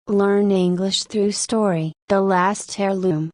Learn English through story. The Last Heirloom.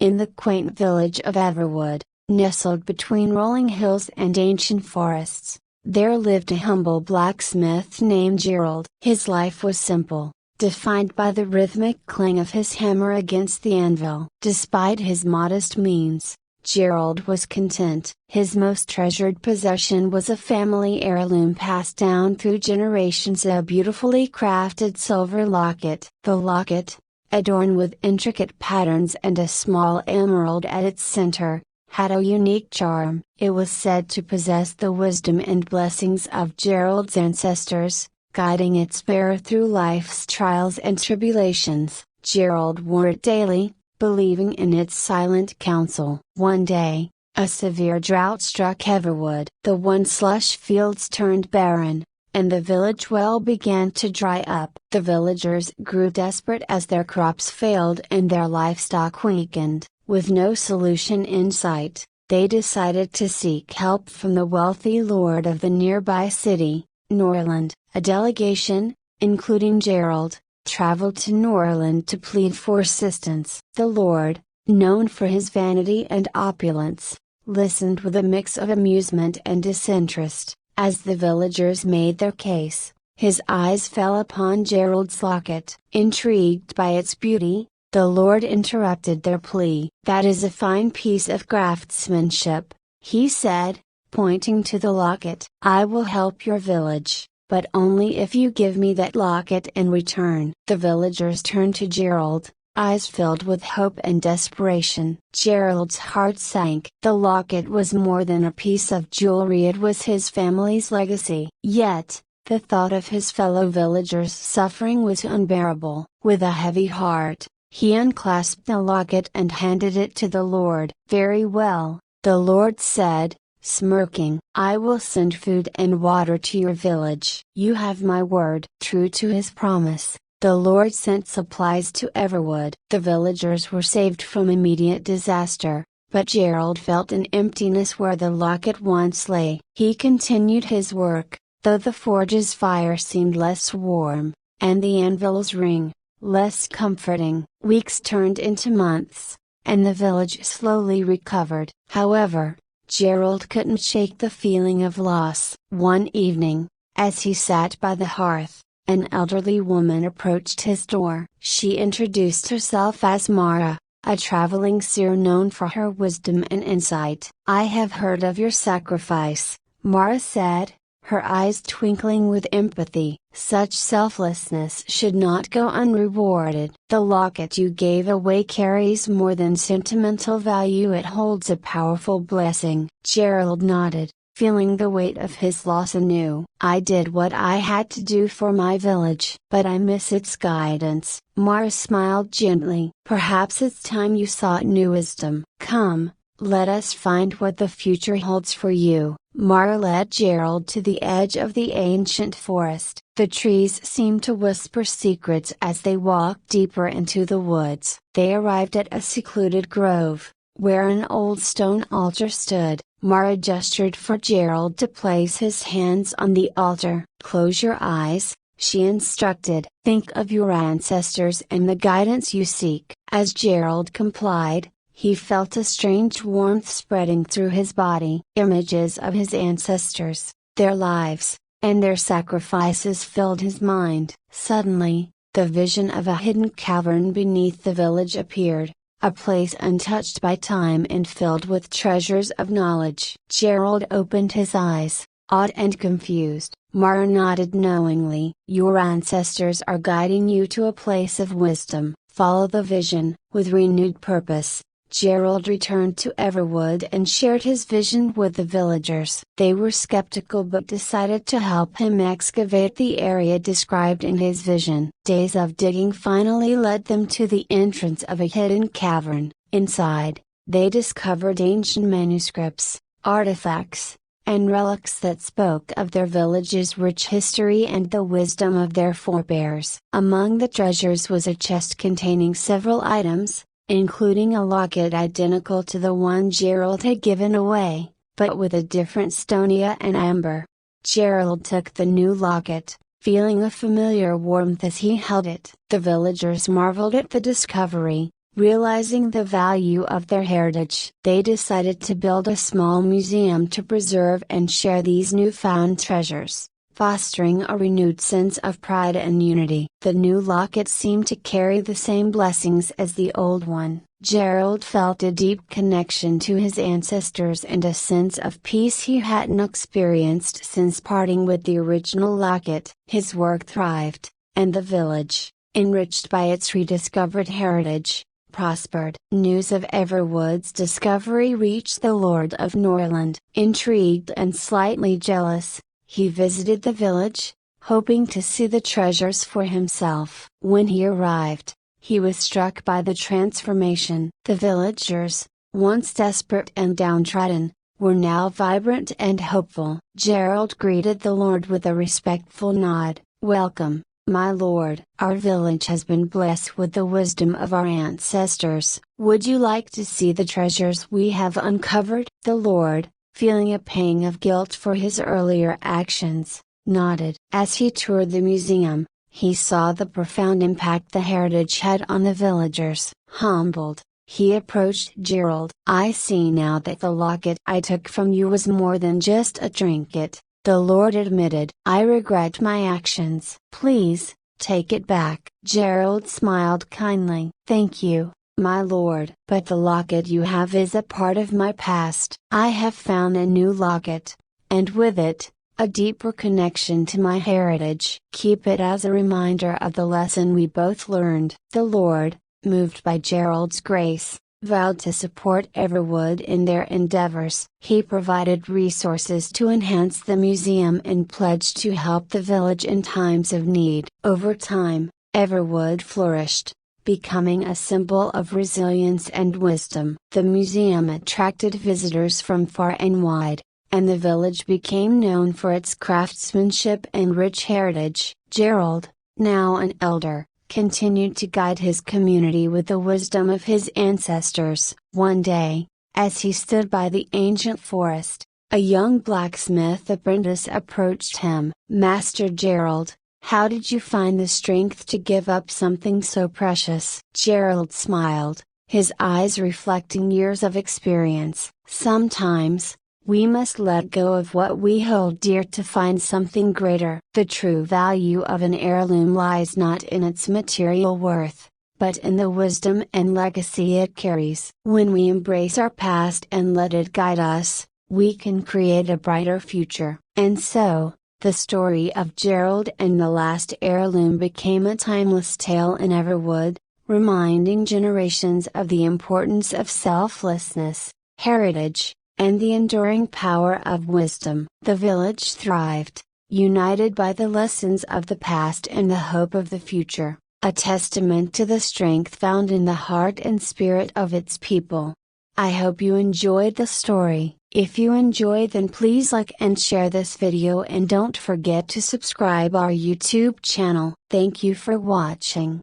In the quaint village of Everwood, nestled between rolling hills and ancient forests, there lived a humble blacksmith named Gerald. His life was simple, defined by the rhythmic clang of his hammer against the anvil. Despite his modest means, Gerald was content. His most treasured possession was a family heirloom passed down through generations, a beautifully crafted silver locket. The locket, adorned with intricate patterns and a small emerald at its center, had a unique charm. It was said to possess the wisdom and blessings of Gerald's ancestors, guiding its bearer through life's trials and tribulations. Gerald wore it daily, believing in its silent counsel. One day, a severe drought struck Everwood. The once lush fields turned barren, and the village well began to dry up. The villagers grew desperate as their crops failed and their livestock weakened. With no solution in sight, they decided to seek help from the wealthy lord of the nearby city, Norland. A delegation, including Gerald, traveled to Norland to plead for assistance. The lord, known for his vanity and opulence, listened with a mix of amusement and disinterest. As the villagers made their case, his eyes fell upon Gerald's locket. Intrigued by its beauty, the lord interrupted their plea. "That is a fine piece of craftsmanship," he said, pointing to the locket. "I will help your village, but only if you give me that locket in return." The villagers turned to Gerald, eyes filled with hope and desperation. Gerald's heart sank. The locket was more than a piece of jewelry, it was his family's legacy. Yet, the thought of his fellow villagers' suffering was unbearable. With a heavy heart, he unclasped the locket and handed it to the lord. "Very well," the lord said, smirking. "I will send food and water to your village. You have my word." True to his promise, the lord sent supplies to Everwood. The villagers were saved from immediate disaster, but Gerald felt an emptiness where the locket once lay. He continued his work, though the forge's fire seemed less warm, and the anvil's ring, less comforting. Weeks turned into months, and the village slowly recovered. However, Gerald couldn't shake the feeling of loss. One evening, as he sat by the hearth, an elderly woman approached his door. She introduced herself as Mara, a traveling seer known for her wisdom and insight. "I have heard of your sacrifice," Mara said, her eyes twinkling with empathy. "Such selflessness should not go unrewarded. The locket you gave away carries more than sentimental value, it holds a powerful blessing." Gerald nodded, feeling the weight of his loss anew. "I did what I had to do for my village, but I miss its guidance." Mara smiled gently. "Perhaps it's time you sought new wisdom. Come, let us find what the future holds for you." Mara led Gerald to the edge of the ancient forest. The trees seemed to whisper secrets as they walked deeper into the woods. They arrived at a secluded grove, where an old stone altar stood. Mara gestured for Gerald to place his hands on the altar. "Close your eyes," she instructed. "Think of your ancestors and the guidance you seek." As Gerald complied, he felt a strange warmth spreading through his body. Images of his ancestors, their lives, and their sacrifices filled his mind. Suddenly, the vision of a hidden cavern beneath the village appeared, a place untouched by time and filled with treasures of knowledge. Gerald opened his eyes, awed and confused. Mara nodded knowingly. "Your ancestors are guiding you to a place of wisdom. Follow the vision." With renewed purpose, Gerald returned to Everwood and shared his vision with the villagers. They were skeptical but decided to help him excavate the area described in his vision. Days of digging finally led them to the entrance of a hidden cavern. Inside, they discovered ancient manuscripts, artifacts, and relics that spoke of their village's rich history and the wisdom of their forebears. Among the treasures was a chest containing several items, including a locket identical to the one Gerald had given away, but with a different stonia and amber. Gerald took the new locket, feeling a familiar warmth as he held it. The villagers marveled at the discovery, realizing the value of their heritage. They decided to build a small museum to preserve and share these newfound treasures, fostering a renewed sense of pride and unity. The new locket seemed to carry the same blessings as the old one. Gerald felt a deep connection to his ancestors and a sense of peace he hadn't experienced since parting with the original locket. His work thrived, and the village, enriched by its rediscovered heritage, prospered. News of Everwood's discovery reached the Lord of Norland. Intrigued and slightly jealous, he visited the village, hoping to see the treasures for himself. When he arrived, he was struck by the transformation. The villagers, once desperate and downtrodden, were now vibrant and hopeful. Gerald greeted the Lord with a respectful nod. "Welcome, my lord. Our village has been blessed with the wisdom of our ancestors. Would you like to see the treasures we have uncovered?" The lord, feeling a pang of guilt for his earlier actions, nodded. As he toured the museum, he saw the profound impact the heritage had on the villagers. Humbled, he approached Gerald. "I see now that the locket I took from you was more than just a trinket," the lord admitted. "I regret my actions. Please, take it back." Gerald smiled kindly. "Thank you, my lord. But the locket you have is a part of my past. I have found a new locket, and with it, a deeper connection to my heritage. Keep it as a reminder of the lesson we both learned." The Lord, moved by Gerald's grace, vowed to support Everwood in their endeavors. He provided resources to enhance the museum and pledged to help the village in times of need. Over time, Everwood flourished, becoming a symbol of resilience and wisdom. The museum attracted visitors from far and wide, and the village became known for its craftsmanship and rich heritage. Gerald, now an elder, continued to guide his community with the wisdom of his ancestors. One day, as he stood by the ancient forest, a young blacksmith apprentice approached him. "Master Gerald, how did you find the strength to give up something so precious?" Gerald smiled, his eyes reflecting years of experience. "Sometimes, we must let go of what we hold dear to find something greater." The true value of an heirloom lies not in its material worth, but in the wisdom and legacy it carries. When we embrace our past and let it guide us, we can create a brighter future. And so, the story of Gerald and the last heirloom became a timeless tale in Everwood, reminding generations of the importance of selflessness, heritage, and the enduring power of wisdom. The village thrived, united by the lessons of the past and the hope of the future, a testament to the strength found in the heart and spirit of its people. I hope you enjoyed the story. If you enjoyed, then please like and share this video, and don't forget to subscribe our YouTube channel. Thank you for watching.